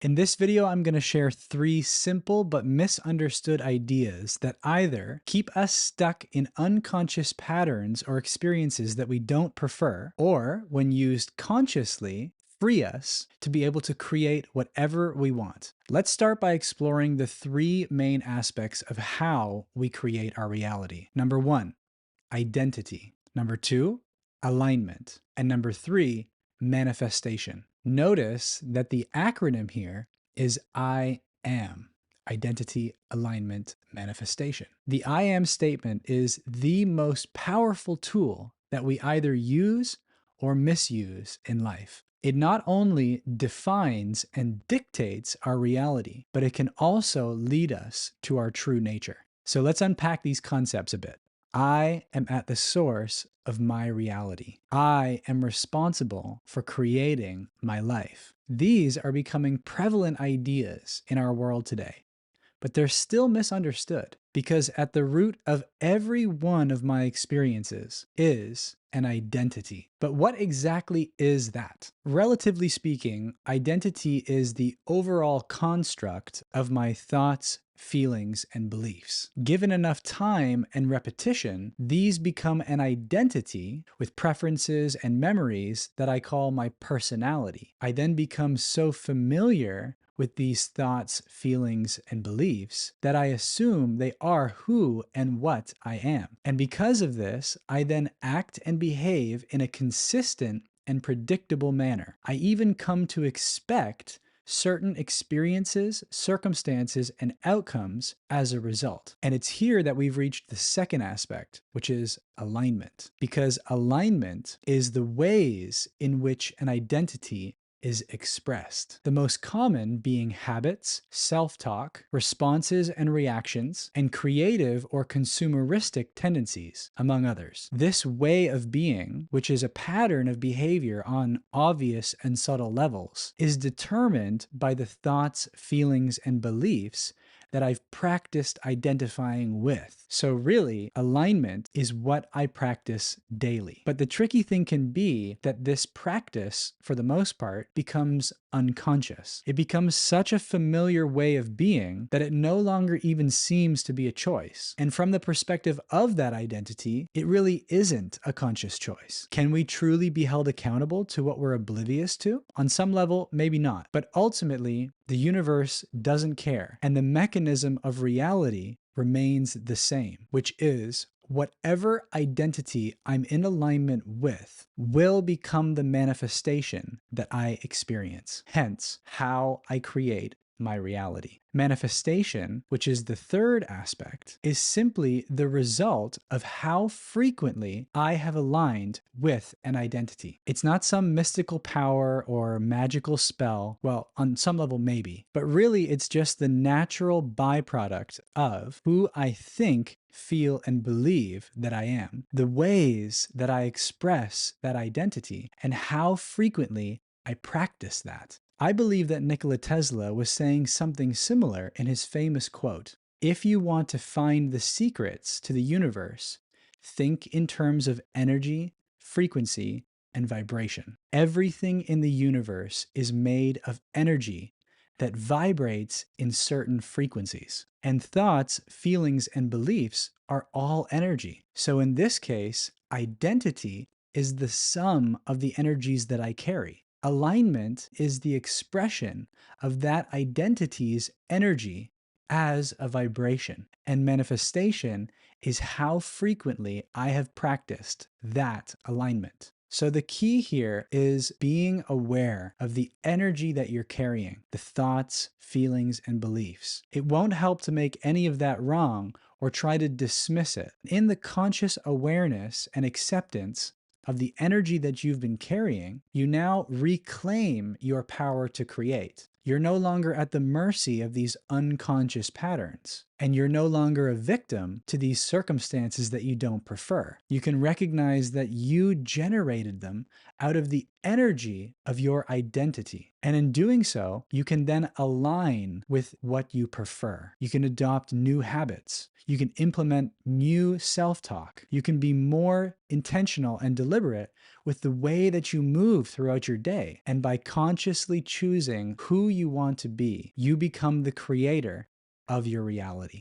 In this video, I'm going to share 3 simple but misunderstood ideas that either keep us stuck in unconscious patterns or experiences that we don't prefer, or when used consciously, free us to be able to create whatever we want. Let's start by exploring the 3 main aspects of how we create our reality. Number 1, identity. Number 2, alignment. And number 3, manifestation. Notice that the acronym here is I am. Identity, alignment, manifestation. The I am statement is the most powerful tool that we either use or misuse in life. It not only defines and dictates our reality, but it can also lead us to our true nature. So let's unpack these concepts a bit. I am at the source of my reality. I am responsible for creating my life. These are becoming prevalent ideas in our world today, but they're still misunderstood because at the root of every one of my experiences is an identity. But what exactly is that? Relatively speaking, identity is the overall construct of my thoughts, feelings, and beliefs. Given enough time and repetition, these become an identity with preferences and memories that I call my personality. I then become so familiar with these thoughts, feelings, and beliefs that I assume they are who and what I am. And because of this, I then act and behave in a consistent and predictable manner. I even come to expect certain experiences, circumstances, and outcomes as a result. And it's here that we've reached the second aspect, which is alignment. Because alignment is the ways in which an identity is expressed. The most common being habits, self-talk, responses and reactions, and creative or consumeristic tendencies, among others. This way of being, which is a pattern of behavior on obvious and subtle levels, is determined by the thoughts, feelings, and beliefs that I've practiced identifying with. So really, alignment is what I practice daily. But the tricky thing can be that this practice, for the most part, becomes unconscious. It becomes such a familiar way of being that it no longer even seems to be a choice. And from the perspective of that identity, it really isn't a conscious choice. Can we truly be held accountable to what we're oblivious to? On some level, maybe not. But ultimately, the universe doesn't care, and the mechanism of reality remains the same, which is whatever identity I'm in alignment with will become the manifestation that I experience. Hence, how I create my reality. Manifestation, which is the third aspect, is simply the result of how frequently I have aligned with an identity. It's not some mystical power or magical spell. Well, on some level, maybe, but really it's just the natural byproduct of who I think, feel, and believe that I am, the ways that I express that identity, and how frequently I practice that. I believe that Nikola Tesla was saying something similar in his famous quote, "If you want to find the secrets to the universe, think in terms of energy, frequency, and vibration. Everything in the universe is made of energy that vibrates in certain frequencies. And thoughts, feelings, and beliefs are all energy. So in this case, identity is the sum of the energies that I carry. Alignment is the expression of that identity's energy as a vibration. And manifestation is how frequently I have practiced that alignment. So the key here is being aware of the energy that you're carrying, the thoughts, feelings, and beliefs. It won't help to make any of that wrong or try to dismiss it. In the conscious awareness and acceptance of the energy that you've been carrying, you now reclaim your power to create. You're no longer at the mercy of these unconscious patterns. And you're no longer a victim to these circumstances that you don't prefer. You can recognize that you generated them out of the energy of your identity. And in doing so, you can then align with what you prefer. You can adopt new habits. You can implement new self talk. You can be more intentional and deliberate with the way that you move throughout your day. And by consciously choosing who you want to be, you become the creator of your reality.